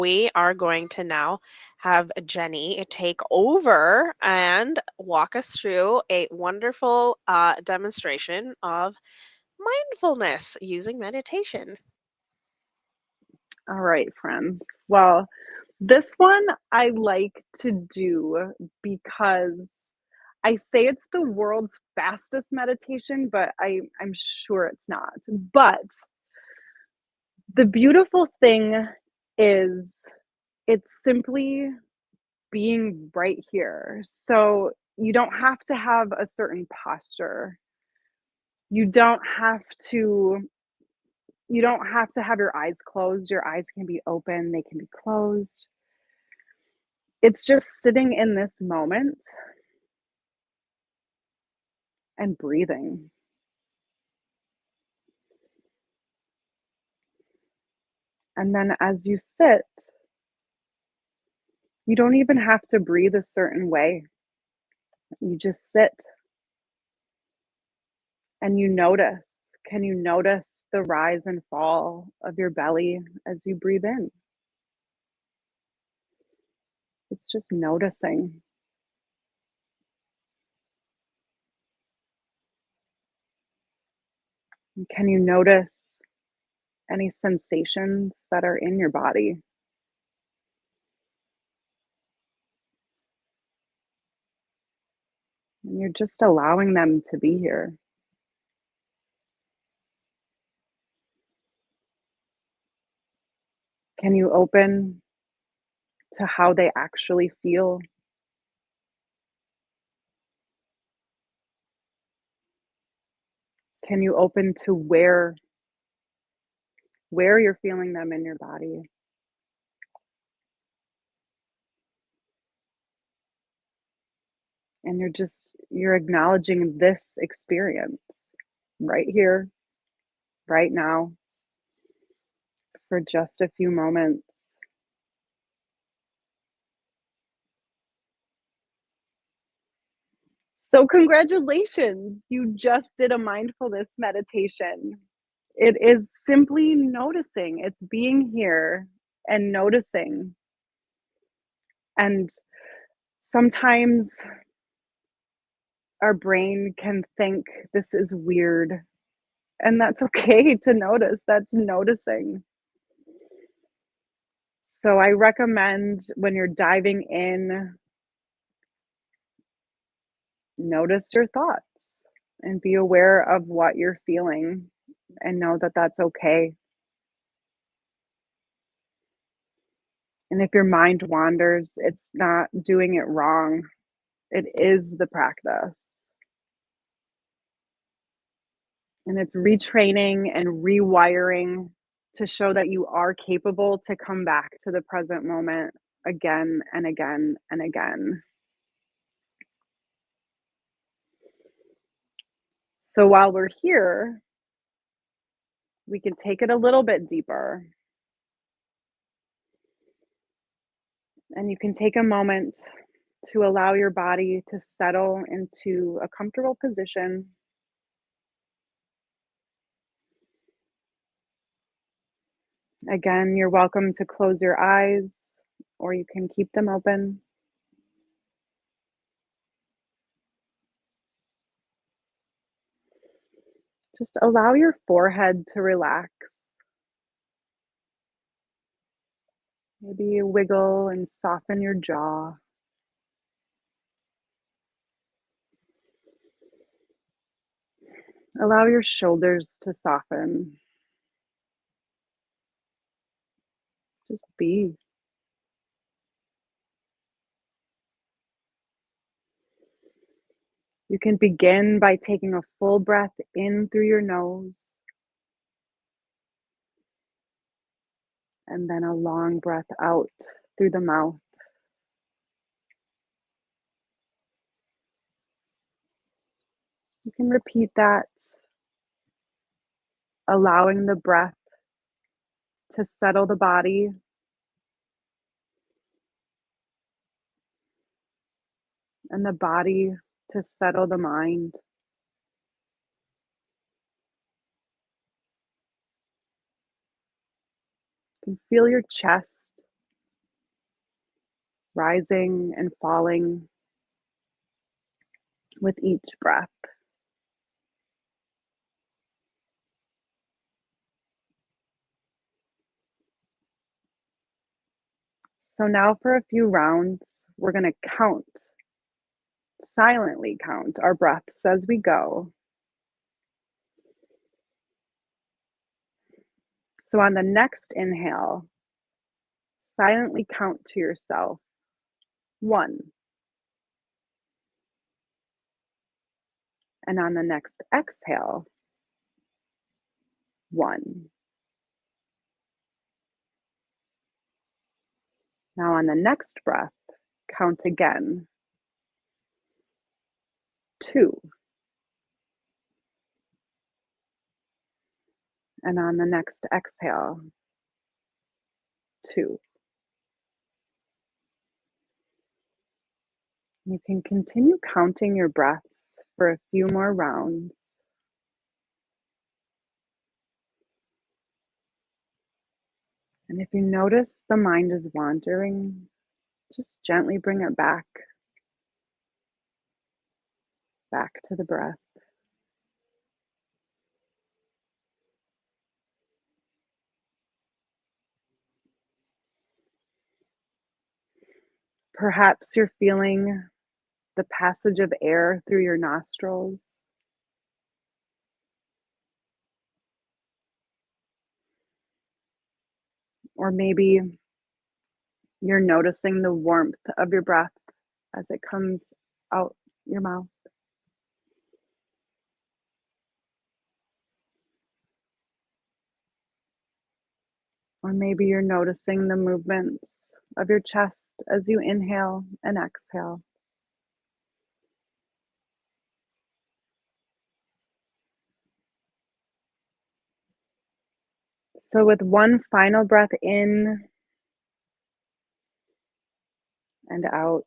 We are going to now have Jenny take over and walk us through a wonderful demonstration of mindfulness using meditation. All right, friends. Well, this one I like to do because I say it's the world's fastest meditation, but I'm sure it's not. But the beautiful thing is it's simply being right here. So you don't have to have a certain posture. You don't have to you don't have to have your eyes closed. Your eyes can be open, they can be closed. It's just sitting in this moment and breathing. And then as you sit, you don't even have to breathe a certain way. You just sit and you notice. Can you notice the rise and fall of your belly as you breathe in? It's just noticing. And can you notice any sensations that are in your body? And you're just allowing them to be here. Can you open to how they actually feel? Can you open to where you're feeling them in your body? And you're acknowledging this experience right here, right now, for just a few moments. So congratulations, you just did a mindfulness meditation. It is simply noticing, it's being here and noticing. And sometimes our brain can think this is weird, and that's okay to notice. That's noticing. So I recommend when you're diving in, notice your thoughts and be aware of what you're feeling and know that that's okay. And if your mind wanders, it's not doing it wrong. It is the practice. And it's retraining and rewiring to show that you are capable to come back to the present moment again and again and again. So while we're here, we can take it a little bit deeper. And you can take a moment to allow your body to settle into a comfortable position. Again, you're welcome to close your eyes or you can keep them open. Just allow your forehead to relax. Maybe you wiggle and soften your jaw. Allow your shoulders to soften. Just be. You can begin by taking a full breath in through your nose and then a long breath out through the mouth. You can repeat that, allowing the breath to settle the body and the body to settle the mind. You can feel your chest rising and falling with each breath. So now for a few rounds, we're going to silently count our breaths as we go. So on the next inhale, silently count to yourself 1. And on the next exhale, 1. Now on the next breath, count again 2. And on the next exhale, 2. You can continue counting your breaths for a few more rounds. And if you notice the mind is wandering, just gently bring it back to the breath. Perhaps you're feeling the passage of air through your nostrils. Or maybe you're noticing the warmth of your breath as it comes out your mouth. Or maybe you're noticing the movements of your chest as you inhale and exhale. So, with one final breath in and out,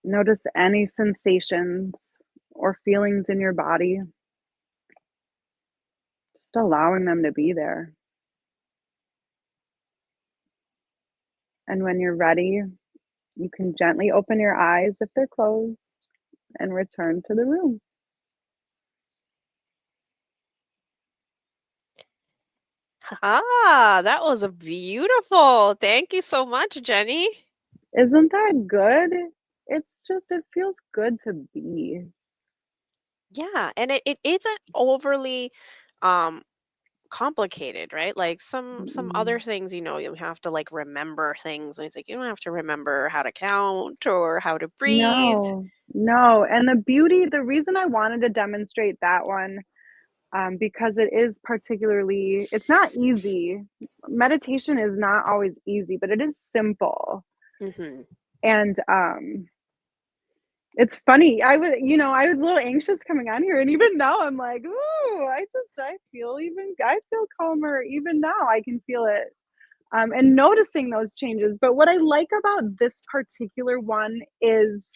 notice any sensations or feelings in your body, just allowing them to be there. And when you're ready, you can gently open your eyes if they're closed and return to the room. That was a beautiful. Thank you so much, Jenny. Isn't that good? It feels good to be. Yeah, and it isn't overly um complicated, right? Like some other Mm-mm. things, you have to like remember things. And it's like you don't have to remember how to count or how to breathe. No, no. And the reason I wanted to demonstrate that one, because it's not easy. Meditation is not always easy, but it is simple. Mhm. And it's funny. I was a little anxious coming on here, and even now I'm like, ooh, I feel calmer. Even now, I can feel it. And noticing those changes. But what I like about this particular one is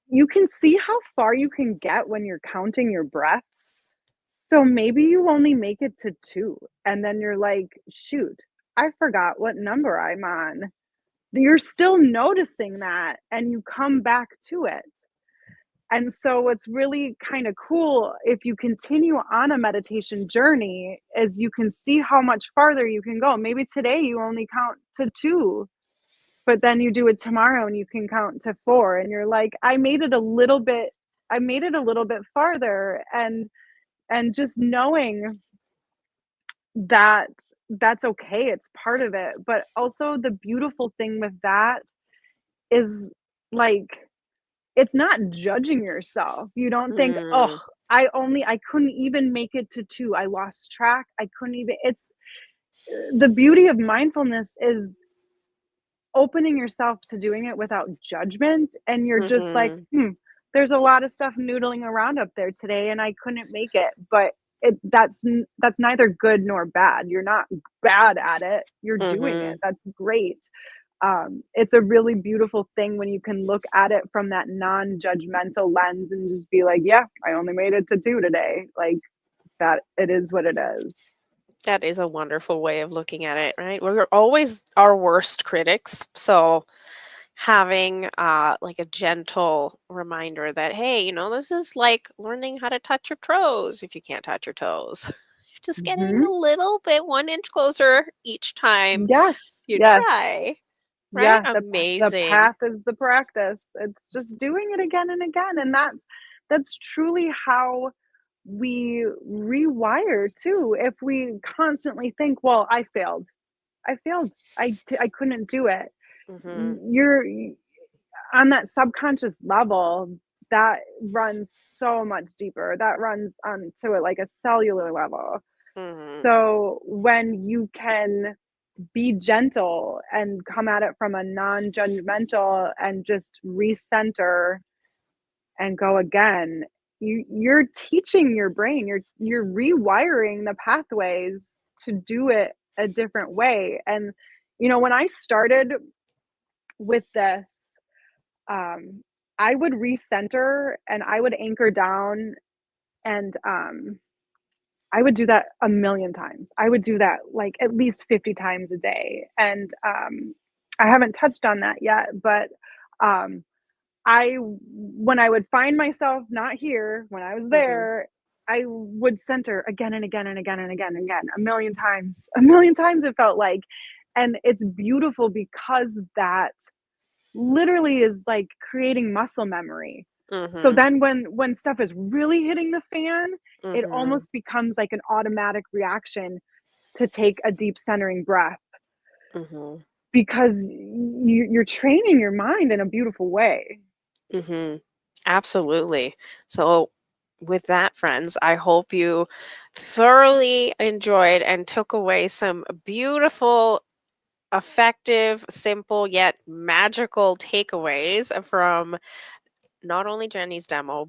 you can see how far you can get when you're counting your breaths. So maybe you only make it to 2, and then you're like, shoot, I forgot what number I'm on. You're still noticing that, and you come back to it. And so what's really kind of cool if you continue on a meditation journey is you can see how much farther you can go. Maybe today you only count to 2, but then you do it tomorrow and you can count to 4 and you're like, I made it a little bit farther. And just knowing that that's okay, it's part of it. But also the beautiful thing with that is, like, it's not judging yourself. You don't think, "Oh, Mm. I couldn't even make it to 2. I lost track. I couldn't even." It's the beauty of mindfulness is opening yourself to doing it without judgment, and you're just like, Mhm. there's a lot of stuff noodling around up there today and I couldn't make it." But that's neither good nor bad. You're not bad at it. You're doing it. Mhm. That's great. It's a really beautiful thing when you can look at it from that non-judgmental lens and just be like, yeah, I only made it to 2 today. Like, that it is what it is. That is a wonderful way of looking at it, right? We're always our worst critics. So having like a gentle reminder that, hey, this is like learning how to touch your toes if you can't touch your toes. Just getting Mhm. a little bit 1 inch closer each time Yes, you yes. try, right? Yeah, the Amazing. path is the practice. It's just doing it again and again, and that's truly how we rewire too. If we constantly think, "Well, I failed. I failed. I couldn't do it." Mhm. You're on that subconscious level, that runs so much deeper. That runs to it like a cellular level. Mhm. So when you can be gentle and come at it from a non-judgmental and just recenter and go again, you're teaching your brain, you're rewiring the pathways to do it a different way. And when I started with this, um, I would recenter and I would anchor down, and I would do that a million times. I would do that like at least 50 times a day. And I haven't touched on that yet, but um, when I would find myself not here, when I was Mhm. there, I would center again and again and again and again and again, a million times. A million times it felt like. And it's beautiful because that literally is like creating muscle memory. So Mhm. then when stuff is really hitting the fan, it Mhm. almost becomes like an automatic reaction to take a deep centering breath, Mhm. because you're training your mind in a beautiful way. Mhm. Absolutely. So, with that, friends, I hope you thoroughly enjoyed and took away some beautiful, effective, simple, yet magical takeaways from not only Jenny's demo,